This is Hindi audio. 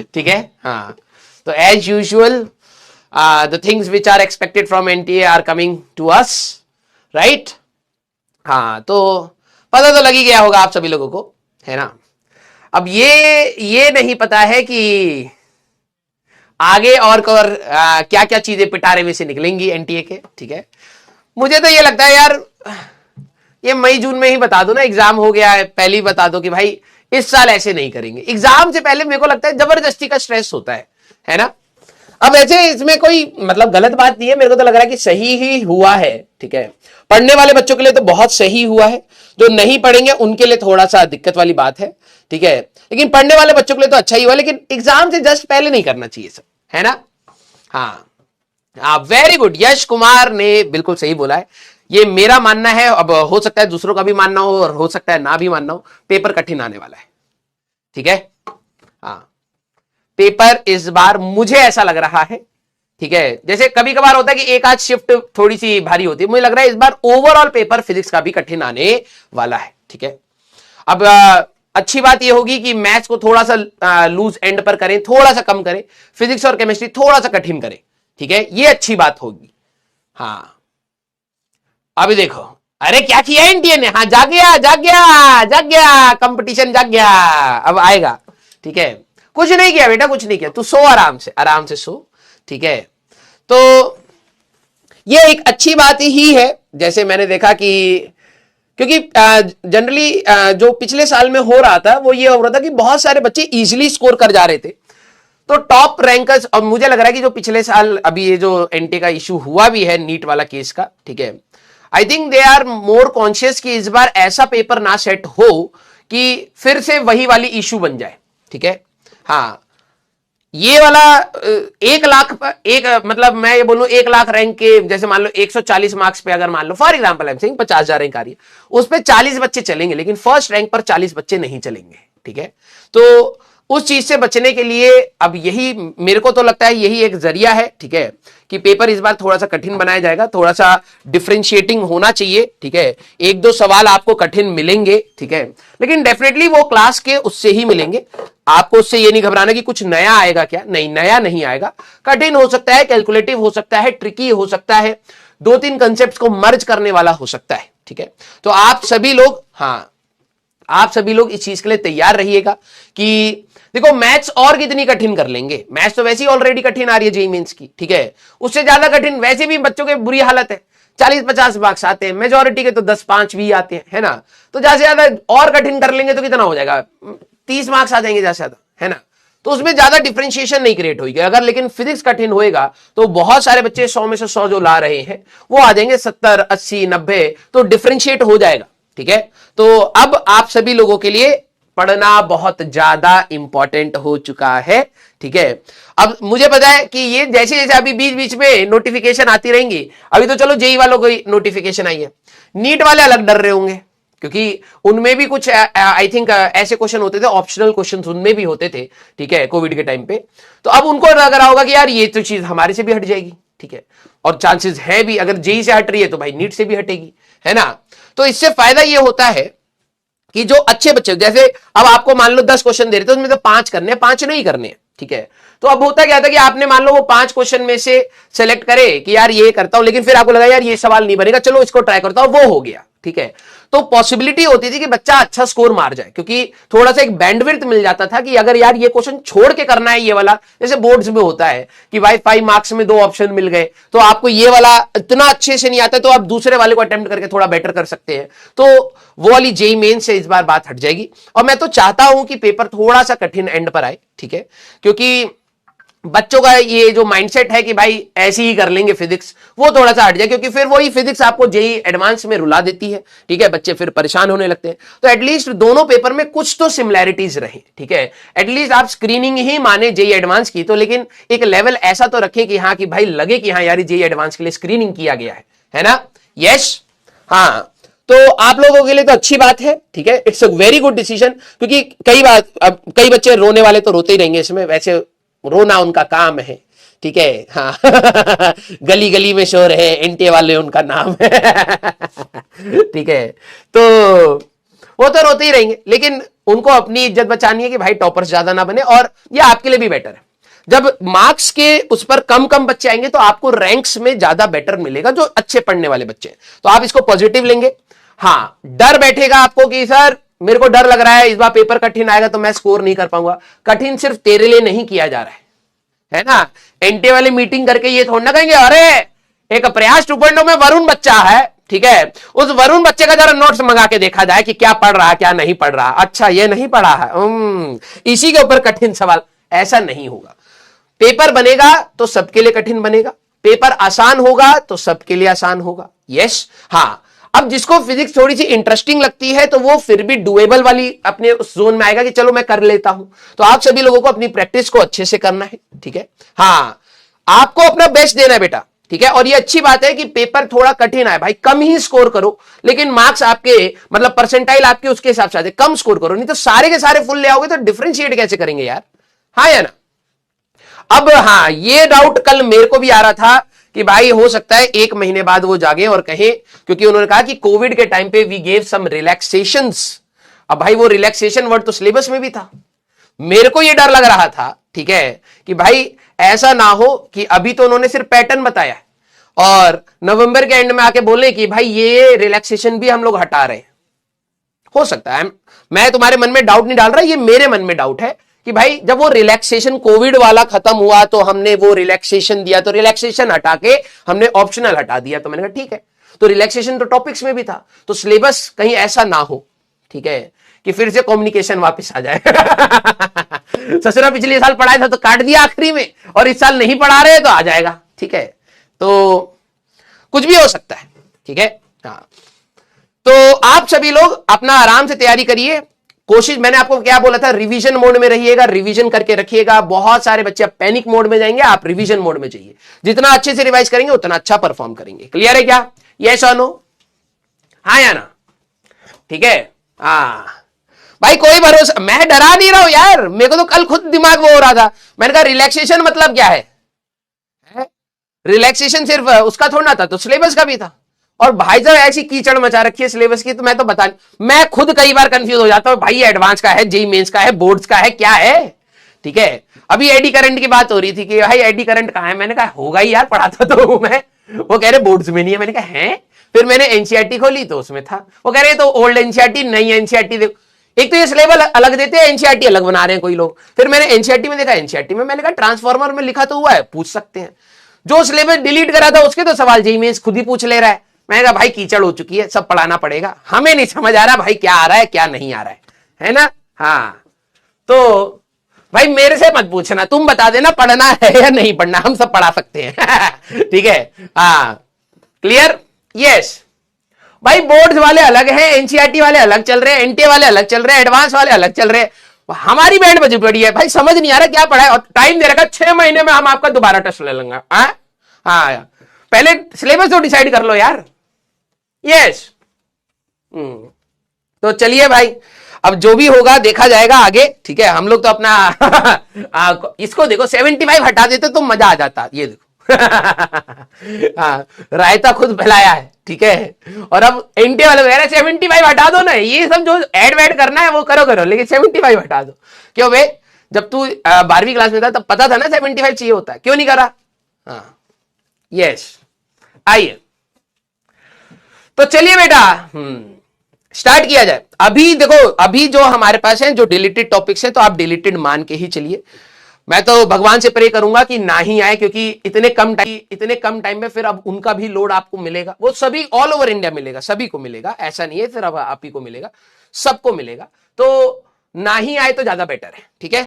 ठीक है। हाँ, तो as usual the things which are expected from NTA are coming to us, right. हाँ, तो पता तो लग ही गया होगा आप सभी लोगों को, है ना। अब ये नहीं पता है कि आगे और क्या क्या चीजें पिटारे में से निकलेंगी एनटीए के, ठीक है। मुझे तो ये लगता है यार, ये मई जून में ही बता दो ना, एग्जाम हो गया है, पहले ही बता दो कि भाई इस साल ऐसे नहीं करेंगे। एग्जाम से पहले मेरे को लगता है जबरदस्ती का स्ट्रेस होता है ना। अब ऐसे इसमें कोई मतलब गलत बात नहीं है, मेरे को तो लग रहा है कि सही ही हुआ है, ठीक है। पढ़ने वाले बच्चों के लिए तो बहुत सही हुआ है, जो नहीं पढ़ेंगे उनके लिए थोड़ा सा दिक्कत वाली बात है, ठीक है। लेकिन पढ़ने वाले बच्चों के लिए तो अच्छा ही हुआ, लेकिन एग्जाम से जस्ट पहले नहीं करना चाहिए सब, है ना। हाँ, वेरी गुड, यश कुमार ने बिल्कुल सही बोला है। ये मेरा मानना है, अब हो सकता है दूसरों का भी मानना हो और हो सकता है ना भी मानना हो, पेपर कठिन आने वाला है, ठीक है। हाँ, पेपर इस बार मुझे ऐसा लग रहा है, ठीक है। जैसे कभी कभार होता है कि एक आध शिफ्ट थोड़ी सी भारी होती है, मुझे लग रहा है इस बार ओवरऑल पेपर फिजिक्स का भी कठिन आने वाला है, ठीक है। अब अच्छी बात यह होगी कि मैथ्स को थोड़ा सा लूज एंड पर करें, थोड़ा सा कम करें, फिजिक्स और केमिस्ट्री थोड़ा सा कठिन करें, ठीक है। ये अच्छी बात होगी। हाँ, अभी देखो, अरे क्या किया एनटीए ने, हाँ जाग गया जाग गया जाग गया, कंपटीशन जाग गया, अब आएगा, ठीक है। कुछ नहीं किया बेटा, कुछ नहीं किया, तू सो आराम से सो, ठीक है। तो ये एक अच्छी बात ही है, जैसे मैंने देखा कि क्योंकि जनरली जो पिछले साल में हो रहा था वो ये हो रहा था कि बहुत सारे बच्चे इजीली स्कोर कर जा रहे थे, तो टॉप रैंकर्स। और मुझे लग रहा है कि जो पिछले साल अभी ये जो एनटीए का इशू हुआ भी है नीट वाला केस का, ठीक है, I think they are more conscious कि इस बार ऐसा पेपर ना सेट हो कि फिर से वही वाली इशू बन जाए, ठीक है। हाँ, ये वाला 1 लाख एक मतलब मैं ये बोलूं 1 लाख रैंक के, जैसे मान लो 140 मार्क्स पे, अगर मान लो for example I am saying 50,000 rank आ रही है, उस पे 40 बच्चे चलेंगे, लेकिन फर्स्ट रैंक पर 40 बच्चे नहीं चलेंगे, ठीक है। तो उस चीज से बचने के लिए अब यही मेरे को तो लगता है यही एक जरिया है, ठीक है, कि पेपर इस बार थोड़ा सा कठिन बनाया जाएगा, थोड़ा सा डिफरेंशिएटिंग होना चाहिए, ठीक है। 1-2 सवाल आपको कठिन मिलेंगे, ठीक है, लेकिन डेफिनेटली वो क्लास के उससे ही मिलेंगे। आपको उससे ये नहीं घबराना कि कुछ नया आएगा, क्या नहीं, नया नहीं आएगा। कठिन हो सकता है, कैलकुलेटिव हो सकता है, ट्रिकी हो सकता है, 2-3 कंसेप्ट को मर्ज करने वाला हो सकता है, ठीक है। तो आप सभी लोग, हाँ, आप सभी लोग इस चीज के लिए तैयार रहिएगा कि देखो मैथ्स और कितनी कठिन कर लेंगे, मैथ्स तो वैसे ही ऑलरेडी कठिन आ रही है जेईई मेंस की, ठीक है। उससे ज्यादा कठिन वैसे भी बच्चों के बुरी हालत है, 40-50 मार्क्स आते हैं, मेजोरिटी के तो 10-5 भी आते हैं, है ना। तो ज्यादा से ज्यादा और कठिन कर लेंगे तो कितना हो जाएगा, 30 मार्क्स आ जाएंगे ज्यादा से ज्यादा, है ना। तो उसमें ज्यादा डिफरेंशिएशन नहीं क्रिएट होगी। अगर लेकिन फिजिक्स कठिन होएगा तो बहुत सारे बच्चे 100 में से 100 जो ला रहे हैं वो आ जाएंगे 70, 80, 90, तो डिफरेंशिएट हो जाएगा, ठीक है। तो अब आप सभी लोगों के लिए पढ़ना बहुत ज्यादा इंपॉर्टेंट हो चुका है, ठीक है। अब मुझे पता है कि ये जैसे जैसे अभी बीच बीच में नोटिफिकेशन आती रहेंगी, अभी तो चलो जेई वालों को नोटिफिकेशन आई है, नीट वाले अलग डर रहे होंगे, क्योंकि उनमें भी कुछ आई थिंक ऐसे क्वेश्चन होते थे, ऑप्शनल क्वेश्चन उनमें भी होते थे, ठीक है, कोविड के टाइम पे। तो अब उनको लग रहा होगा कि यार ये तो चीज हमारे से भी हट जाएगी, ठीक है, और चांसेस है भी, अगर जेई से हट रही है तो भाई नीट से भी हटेगी, है ना। तो इससे फायदा ये होता है कि जो अच्छे बच्चे, जैसे अब आपको मान लो 10 क्वेश्चन दे रहे थे, उसमें तो 5 करने हैं, 5 नहीं करने हैं, ठीक है। तो अब होता क्या था कि आपने मान लो वो 5 क्वेश्चन में से सेलेक्ट करे कि यार ये करता हूं, लेकिन फिर आपको लगा यार ये सवाल नहीं बनेगा, चलो इसको ट्राई करता हूं, वो हो गया, ठीक है। तो पॉसिबिलिटी होती थी कि बच्चा अच्छा स्कोर मार जाए, क्योंकि थोड़ा सा एक बैंडविड्थ मिल जाता था कि अगर यार ये क्वेश्चन छोड़ के करना है ये वाला, जैसे बोर्ड्स में होता है कि भाई 5 मार्क्स में 2 ऑप्शन मिल गए, तो आपको ये वाला इतना अच्छे से नहीं आता, तो आप दूसरे वाले को अटेम्प्ट करके थोड़ा बेटर कर सकते हैं। तो वो वाली जेईई मेन से इस बार बात हट जाएगी, और मैं तो चाहता हूं कि पेपर थोड़ा सा कठिन एंड पर आए, ठीक है, क्योंकि बच्चों का ये जो माइंडसेट है कि भाई ऐसे ही कर लेंगे फिजिक्स, वो थोड़ा सा हट जाए, क्योंकि फिर वही फिजिक्स आपको जेईई एडवांस में रुला देती है, ठीक है, बच्चे फिर परेशान होने लगते हैं। तो एटलीस्ट दोनों पेपर में कुछ तो सिमिलैरिटीज रहे, ठीक है। एटलीस्ट आप स्क्रीनिंग ही माने जेईई एडवांस की, तो लेकिन एक लेवल ऐसा तो रखें कि हाँ, कि भाई लगे कि हाँ यार जेईई एडवांस के लिए स्क्रीनिंग किया गया है ना। यस, हाँ, तो आप लोगों के लिए तो अच्छी बात है, ठीक है, it's a very good decision, क्योंकि कई बच्चे रोने वाले तो रोते ही रहेंगे इसमें, वैसे रोना उनका काम है, ठीक है। हाँ गली गली में शोर है, एनटीए वाले उनका नाम है ठीक है। तो वो तो रोते ही रहेंगे, लेकिन उनको अपनी इज्जत बचानी है कि भाई टॉपर्स ज्यादा ना बने, और ये आपके लिए भी बेटर है। जब मार्क्स के उस पर कम कम बच्चे आएंगे तो आपको रैंक्स में ज्यादा बेटर मिलेगा, जो अच्छे पढ़ने वाले बच्चे हैं। तो आप इसको पॉजिटिव लेंगे। हाँ, डर बैठेगा आपको कि सर मेरे को डर लग रहा है इस बार पेपर कठिन आएगा तो मैं स्कोर नहीं कर पाऊंगा। कठिन सिर्फ तेरे लिए नहीं किया जा रहा है ना। एनटीए वाली मीटिंग करके ये थोड़ा ना कहेंगे अरे एक प्रयास 2.0 में वरुण बच्चा है, ठीक है, उस वरुण बच्चे का जरा नोट्स मंगा के देखा जाए कि क्या पढ़ रहा है क्या नहीं पढ़ रहा, अच्छा ये नहीं पढ़ा है, इसी के ऊपर कठिन सवाल। ऐसा नहीं होगा। पेपर बनेगा तो सबके लिए कठिन बनेगा, पेपर आसान होगा तो सबके लिए आसान होगा। यस, हाँ। अब जिसको फिजिक्स थोड़ी सी इंटरेस्टिंग लगती है तो वो फिर भी डुएबल वाली अपने उस जोन में आएगा कि चलो मैं कर लेता हूं। तो आप सभी लोगों को अपनी प्रैक्टिस को अच्छे से करना है, ठीक है। हाँ, आपको अपना बेस्ट देना है बेटा, ठीक है। और ये अच्छी बात है कि पेपर थोड़ा कठिन आए भाई, कम ही स्कोर करो, लेकिन मार्क्स आपके मतलब परसेंटाइल आपके उसके हिसाब से कम स्कोर करो, नहीं तो सारे के सारे फुल ले आओगे तो डिफरेंशिएट कैसे करेंगे यार, हाँ या ना। अब हाँ, ये डाउट कल मेरे को भी आ रहा था कि भाई हो सकता है 1 महीने बाद वो जागे और कहे, क्योंकि उन्होंने कहा कि कोविड के टाइम पे वी गेव सम रिलैक्सेशंस। अब भाई वो रिलैक्सेशन वर्ड तो सिलेबस में भी था। मेरे को ये डर लग रहा था, ठीक है, कि भाई ऐसा ना हो कि अभी तो उन्होंने सिर्फ पैटर्न बताया है और नवंबर के एंड में आके बोले कि भाई ये रिलैक्सेशन भी हम लोग हटा रहे हैं। हो सकता है, मैं तुम्हारे मन में डाउट नहीं डाल रहा, ये मेरे मन में डाउट है कि भाई जब वो रिलैक्सेशन कोविड वाला खत्म हुआ तो हमने वो रिलैक्सेशन दिया, तो रिलैक्सेशन हटा के हमने ऑप्शनल हटा दिया। तो मैंने कहा ठीक है, तो रिलैक्सेशन तो टॉपिक्स में भी था, तो सिलेबस कहीं ऐसा ना हो, ठीक है, कि फिर से कम्युनिकेशन वापस आ जाए ससुरा पिछले साल पढ़ाया था तो काट दिया आखिरी में, और इस साल नहीं पढ़ा रहे तो आ जाएगा, ठीक है। तो कुछ भी हो सकता है, ठीक है। हाँ, तो आप सभी लोग अपना आराम से तैयारी करिए। कोशिश, मैंने आपको क्या बोला था, रिवीजन मोड में रहिएगा, रिवीजन करके रखिएगा। बहुत सारे बच्चे पैनिक मोड में जाएंगे, आप रिवीजन मोड में जाइए। जितना अच्छे से रिवाइज करेंगे उतना अच्छा परफॉर्म करेंगे। क्लियर है क्या? यस और नो, हाँ या ना, ठीक है। हाँ भाई, कोई भरोसा, मैं डरा नहीं रहा हूं यार, मेरे को तो कल खुद दिमाग वो हो रहा था। मैंने कहा रिलैक्सेशन मतलब क्या है? रिलैक्सेशन सिर्फ उसका थोड़ा ना था, तो सिलेबस का भी था। और भाई साहब ऐसी कीचड़ मचा रखी है सिलेबस की, तो मैं तो बता, मैं खुद कई बार कंफ्यूज हो जाता हूं भाई, एडवांस का है, जेई मेंस का है, बोर्ड्स का है, क्या है, ठीक है। अभी एडी करंट की बात हो रही थी कि भाई एडी करंट कहां है, मैंने कहा होगा ही यार, पढ़ाता तो मैं। वो कह रहे बोर्ड्स में नहीं है, मैंने कहा है। फिर मैंने एनसीईआरटी खोली तो उसमें था। वो कह रहे तो ओल्ड एनसीईआरटी नई एनसीईआरटी देखो, एक तो ये सिलेबस अलग देते हैं, एनसीईआरटी अलग बना रहे हैं कोई लोग। फिर मैंने एनसीईआरटी में देखा, एनसीईआरटी में मैंने कहा ट्रांसफॉर्मर में लिखा तो हुआ है, पूछ सकते हैं। जो सिलेबस डिलीट करा था उसके तो सवाल जेई मेंस खुद ही पूछ ले रहा है। मैंने कहा भाई कीचड़ हो चुकी है, सब पढ़ाना पड़ेगा, हमें नहीं समझ आ रहा भाई क्या आ रहा है क्या नहीं आ रहा है ना। हाँ, तो भाई मेरे से मत पूछना, तुम बता देना पढ़ना है या नहीं पढ़ना, हम सब पढ़ा सकते हैं ठीक है। हाँ, क्लियर? यस भाई, बोर्ड्स वाले अलग हैं, एनसीईआरटी वाले अलग चल रहे हैं, एनटीए वाले अलग चल रहे हैं, एडवांस वाले अलग चल रहे हैं। हमारी बैंड बजी पड़ी है भाई, समझ नहीं आ रहा क्या पढ़ा है, और टाइम दे रखा 6 महीने में हम आपका दोबारा टेस्ट ले लेंगे। हाँ, पहले सिलेबस तो डिसाइड कर लो यार। यस, तो चलिए भाई, अब जो भी होगा देखा जाएगा आगे, ठीक है। हम लोग तो अपना इसको देखो 75 हटा देते तो मजा आ जाता, ये देखो रायता खुद फैलाया है, ठीक है। और अब एनटीए वाले कह रहे 75 हटा दो ना, ये सब जो एड वेड करना है वो करो, लेकिन 75 हटा दो। क्यों बे, जब तू 12वीं क्लास में था तब पता था ना 75 चाहिए होता है, क्यों नहीं करा? हाँ, यस, आइए तो चलिए बेटा, स्टार्ट किया जाए। अभी देखो, अभी जो हमारे पास है जो डिलीटेड टॉपिक्स हैं, तो आप डिलीटेड मान के ही चलिए। मैं तो भगवान से प्रे करूंगा कि ना ही आए, क्योंकि इतने कम टाइम में फिर अब उनका भी लोड आपको मिलेगा। वो सभी ऑल ओवर इंडिया मिलेगा, सभी को मिलेगा, ऐसा नहीं है सिर्फ आप ही को मिलेगा, सबको मिलेगा। तो ना ही आए तो ज्यादा बेटर है, ठीक है।